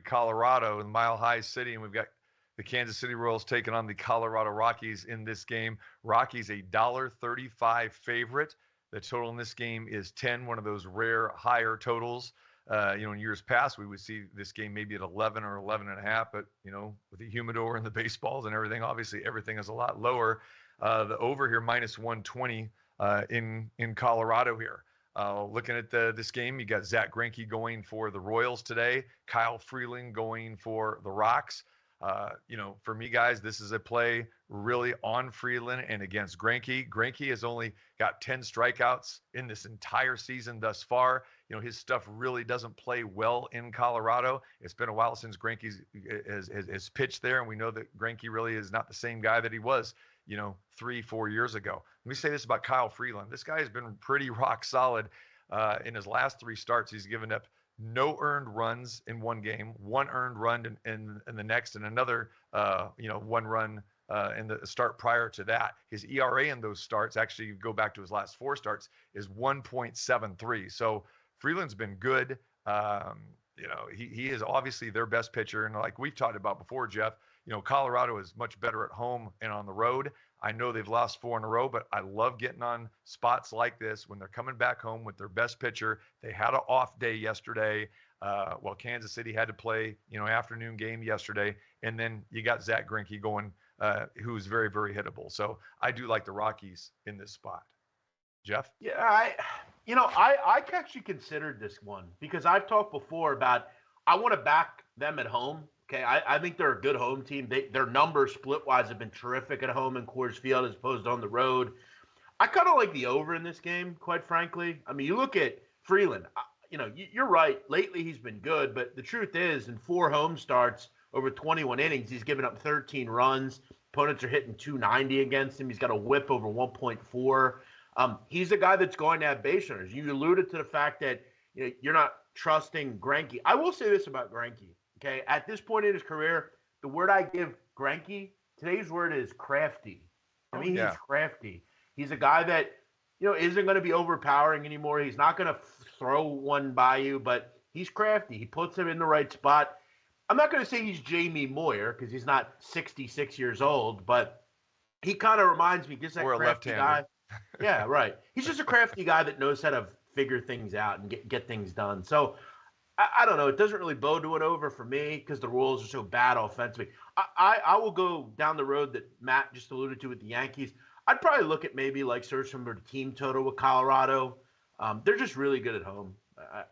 Colorado in Mile High City, and we've got the Kansas City Royals taking on the Colorado Rockies in this game. Rockies a $1.35 favorite. The total in this game is 10, one of those rare higher totals. In years past, we would see this game maybe at 11 or 11 and a half, but, with the humidor and the baseballs and everything, obviously everything is a lot lower. The over here, minus 120 in Colorado here. Looking at this game, you got Zack Greinke going for the Royals today, Kyle Freeland going for the Rocks. For me, guys, this is a play really on Freeland and against Greinke. Greinke has only got 10 strikeouts in this entire season thus far. His stuff really doesn't play well in Colorado. It's been a while since Greinke has pitched there, and we know that Greinke really is not the same guy that he was, 3-4 years ago. Let me say this about Kyle Freeland. This guy has been pretty rock solid. In his last 3 starts, he's given up no earned runs in one game, 1 earned run in the next, and another, 1 run in the start prior to that. His ERA in those starts, actually, you go back to his last 4 starts, is 1.73. So Freeland's been good. He is obviously their best pitcher. And like we've talked about before, Jeff, Colorado is much better at home and on the road. I know they've lost 4 in a row, but I love getting on spots like this when they're coming back home with their best pitcher. They had an off day yesterday. While Kansas City had to play, afternoon game yesterday. And then you got Zack Greinke going, who's very, very hittable. So I do like the Rockies in this spot. Jeff? Yeah, I actually considered this one because I've talked before about I want to back them at home. Okay, I think they're a good home team. Their numbers split-wise have been terrific at home in Coors Field as opposed to on the road. I kind of like the over in this game, quite frankly. I mean, you look at Freeland. You're right. Lately he's been good, but the truth is in 4 home starts over 21 innings, he's given up 13 runs. Opponents are hitting 290 against him. He's got a whip over 1.4. He's a guy that's going to have base runners. You alluded to the fact that you're not trusting Greinke. I will say this about Greinke. Okay, at this point in his career, the word I give Greinke, today's word is crafty. He's crafty. He's a guy that, isn't going to be overpowering anymore. He's not going to throw one by you, but he's crafty. He puts him in the right spot. I'm not going to say he's Jamie Moyer because he's not 66 years old, but he kind of reminds me just that crafty guy. Yeah, right. He's just a crafty guy that knows how to figure things out and get things done. So, I don't know. It doesn't really bode to an over for me because the Royals are so bad offensively. I will go down the road that Matt just alluded to with the Yankees. I'd probably look at maybe search for the team total with Colorado. They're just really good at home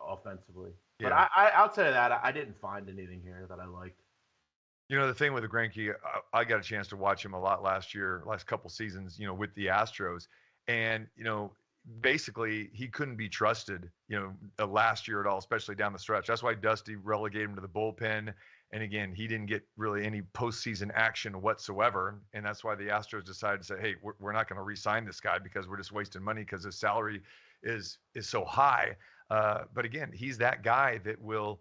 offensively. Yeah. But I outside of that, I didn't find anything here that I liked. The thing with the Greinke, I got a chance to watch him a lot last couple seasons, with the Astros. And, basically he couldn't be trusted, last year at all, especially down the stretch. That's why Dusty relegated him to the bullpen. And again, he didn't get really any postseason action whatsoever. And that's why the Astros decided to say, hey, we're not going to re-sign this guy because we're just wasting money because his salary is so high. But again, he's that guy that will,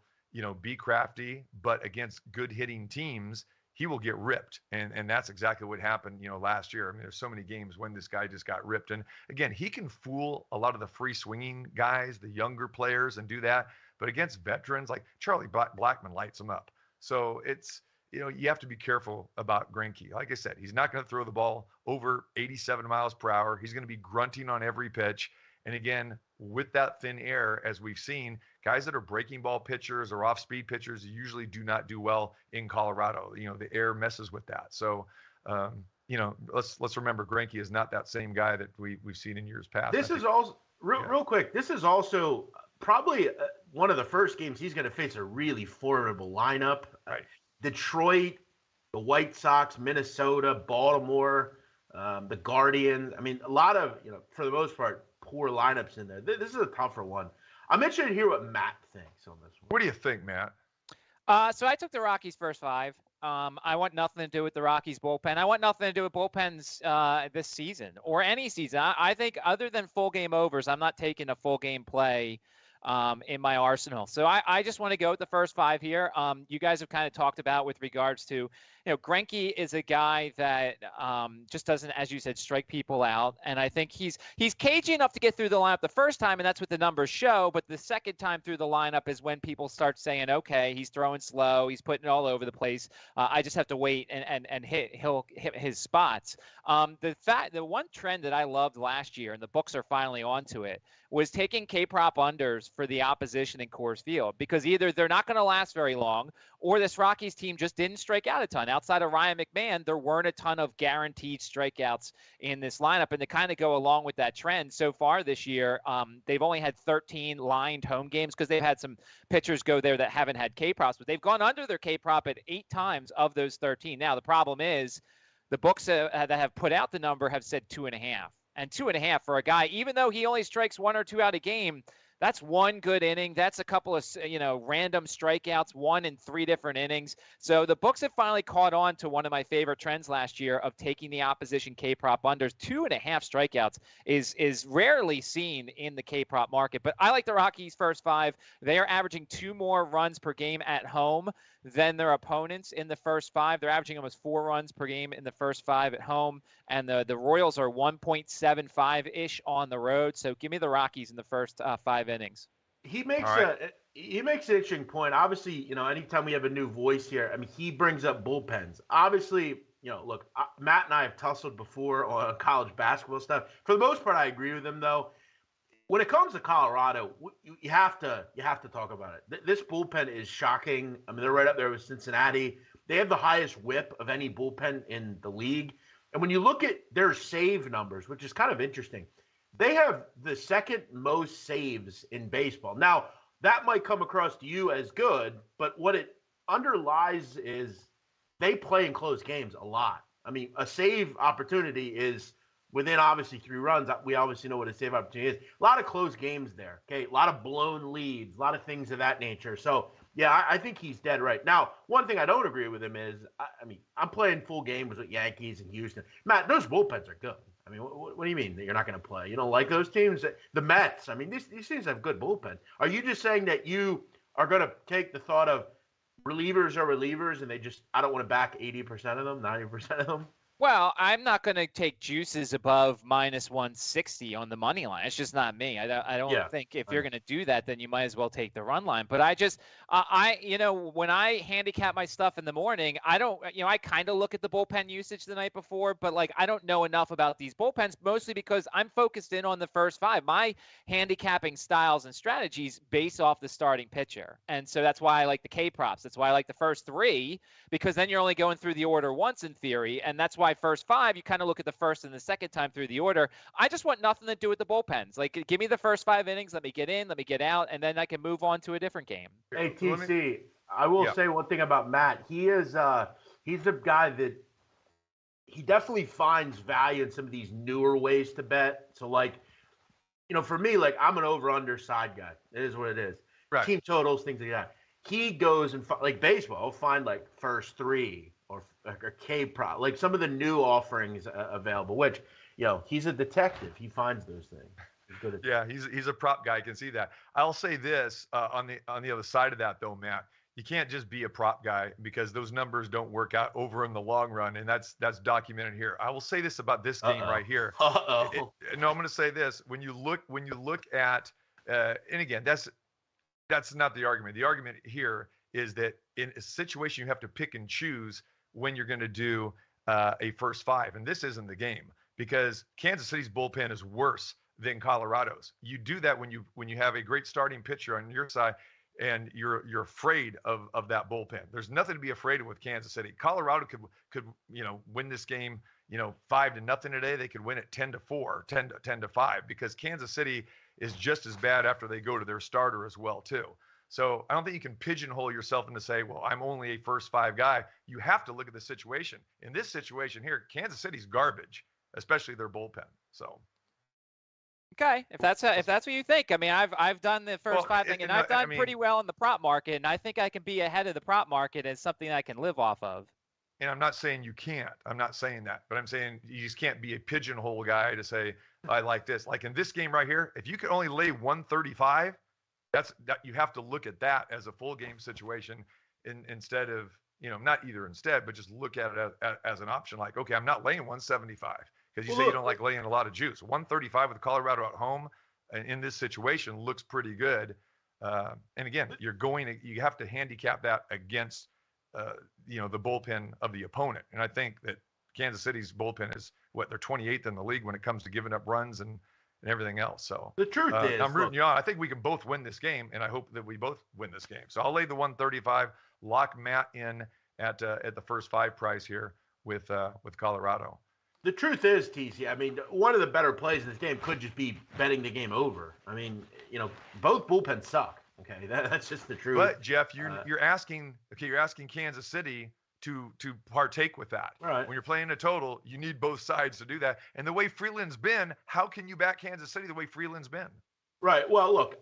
be crafty, but against good hitting teams, he will get ripped. And that's exactly what happened, last year. I mean, there's so many games when this guy just got ripped. And again, he can fool a lot of the free swinging guys, the younger players, and do that. But against veterans, like Charlie Blackmon lights him up. So it's, you have to be careful about Greinke. Like I said, he's not going to throw the ball over 87 miles per hour. He's going to be grunting on every pitch. And again, with that thin air, as we've seen, guys that are breaking ball pitchers or off-speed pitchers usually do not do well in Colorado. The air messes with that. So, let's remember Greinke is not that same guy that we've seen in years past. This is also real quick. This is also probably one of the first games he's going to face a really formidable lineup. Right. Detroit, the White Sox, Minnesota, Baltimore, the Guardians. I mean, a lot of for the most part, poor lineups in there. This is a tougher one. I'm interested to hear what Matt thinks on this one. What do you think, Matt? So I took the Rockies first 5. I want nothing to do with the Rockies bullpen. I want nothing to do with bullpens this season or any season. I think other than full game overs, I'm not taking a full game play in my arsenal. So I just want to go with the first 5 here. You guys have kind of talked about with regards to Greinke is a guy that just doesn't, as you said, strike people out. And I think he's cagey enough to get through the lineup the first time, and that's what the numbers show. But the second time through the lineup is when people start saying, okay, he's throwing slow, he's putting it all over the place. I just have to wait and he'll hit his spots. The one trend that I loved last year, and the books are finally onto it, was taking K-prop unders for the opposition in Coors Field, because either they're not going to last very long, or this Rockies team just didn't strike out a ton. Outside of Ryan McMahon, there weren't a ton of guaranteed strikeouts in this lineup. And to kind of go along with that trend, so far this year, they've only had 13 lined home games, because they've had some pitchers go there that haven't had K-props, but they've gone under their K-prop at 8 times of those 13. Now, the problem is the books that have put out the number have said 2.5. And 2.5 for a guy, even though he only strikes 1 or 2 out a game, that's one good inning. That's a couple of, random strikeouts, 1 in 3 different innings. So the books have finally caught on to one of my favorite trends last year of taking the opposition K-prop unders. 2.5 strikeouts is rarely seen in the K-prop market. But I like the Rockies' first 5. They are averaging 2 more runs per game at home than their opponents in the first 5. They're averaging almost 4 runs per game in the first 5 at home. And the Royals are 1.75-ish on the road. So give me the Rockies in the first 5 innings. He makes an interesting point. Obviously, anytime we have a new voice here, I mean, he brings up bullpens. Obviously, look, Matt and I have tussled before on college basketball stuff. For the most part, I agree with him, though. When it comes to Colorado, you have to talk about it. This bullpen is shocking. I mean, they're right up there with Cincinnati. They have the highest whip of any bullpen in the league. And when you look at their save numbers, which is kind of interesting, they have the second most saves in baseball. Now, that might come across to you as good, but what it underlies is they play in close games a lot. I mean, a save opportunity is within obviously 3 runs. We obviously know what a save opportunity is. A lot of close games there, okay? A lot of blown leads, a lot of things of that nature. So, yeah, I think he's dead right. Now, one thing I don't agree with him is, I'm playing full games with Yankees and Houston. Matt, those bullpens are good. I mean, what do you mean that you're not going to play? You don't like those teams? The Mets, I mean, these teams have good bullpen. Are you just saying that you are going to take the thought of relievers are relievers and I don't want to back 80% of them, 90% of them? Well, I'm not going to take juices above minus 160 on the money line. It's just not me. I don't think if you're going to do that, then you might as well take the run line. But I just, when I handicap my stuff in the morning, I don't, I kind of look at the bullpen usage the night before, but I don't know enough about these bullpens, mostly because I'm focused in on the first 5. My handicapping styles and strategies base off the starting pitcher. And so that's why I like the K-props. That's why I like the first 3, because then you're only going through the order once in theory. And that's why first 5, you kind of look at the first and the second time through the order. I just want nothing to do with the bullpens. Give me the first 5 innings. Let me get in, let me get out, and then I can move on to a different game. Hey, TC, I will say one thing about Matt. He is he's a guy that he definitely finds value in some of these newer ways to bet. So, for me, I'm an over-under side guy. It is what it is. Right. Team totals, things like that. He goes and baseball, I'll find first 3 or K-prop, some of the new offerings available, which, he's a detective. He finds those things. He's good at he's a prop guy. I can see that. I'll say this on the other side of that, though, Matt. You can't just be a prop guy, because those numbers don't work out over in the long run, and that's documented here. I will say this about this game right here. No, I'm going to say this. When you look at, and again, that's not the argument. The argument here is that in a situation you have to pick and choose when you're going to do a first 5. And this isn't the game, because Kansas City's bullpen is worse than Colorado's. You do that when you have a great starting pitcher on your side and you're afraid of that bullpen. There's nothing to be afraid of with Kansas City. Colorado could win this game 5-0 today. They could win it 10-4, 10-5, because Kansas City is just as bad after they go to their starter as well too. So I don't think you can pigeonhole yourself into say, well, I'm only a first 5 guy. You have to look at the situation. In this situation here, Kansas City's garbage, especially their bullpen. So. Okay, if that's what you think. I mean, I've done the first 5 thing, and I've done pretty well in the prop market, and I think I can be ahead of the prop market as something I can live off of. And I'm not saying you can't. I'm not saying that, but I'm saying you just can't be a pigeonhole guy to say I like this. Like in this game right here, if you could only lay 135. That you have to look at that as a full game situation instead of not either instead, but just look at it as an option. Like, okay, I'm not laying 175 because you Well, say you look, don't like laying a lot of juice. 135 with Colorado at home in this situation looks pretty good. And again, you have to handicap that against, the bullpen of the opponent. And I think that Kansas City's bullpen is they're 28th in the league when it comes to giving up runs and everything else. So the truth is, I'm rooting you on. I think we can both win this game, and I hope that we both win this game. So I'll lay the 135, lock Matt in at the first 5 price here with Colorado. the truth is, TC, I mean, one of the better plays in this game could just be betting the game over. I mean, both bullpens suck. Okay, that's just the truth. But Jeff, you're asking Kansas City to partake with that. Right. When you're playing a total, you need both sides to do that. And the way Freeland's been, how can you back Kansas City the way Freeland's been? Right. Well, look,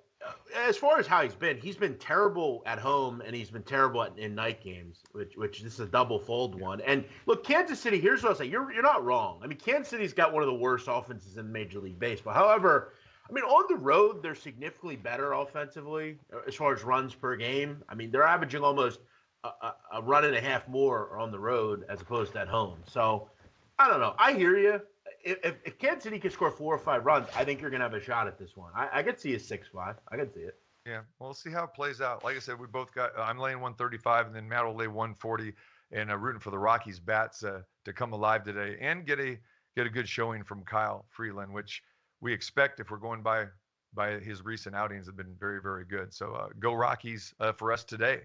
as far as how he's been terrible at home and he's been terrible in night games, which this is a double fold one. And look, Kansas City, here's what I'll say. You're not wrong. I mean, Kansas City's got one of the worst offenses in Major League Baseball. However, I mean, on the road, they're significantly better offensively as far as runs per game. I mean, they're averaging almost a run and a half more on the road as opposed to at home. So, I don't know. I hear you. If Kansas City can score 4 or 5 runs, I think you're going to have a shot at this one. I could see a 6-5. I could see it. Yeah, well, we'll see how it plays out. Like I said, we both got. I'm laying 135, and then Matt will lay 140, and rooting for the Rockies bats to come alive today and get a good showing from Kyle Freeland, which we expect if we're going by his recent outings have been very, very good. So go Rockies for us today.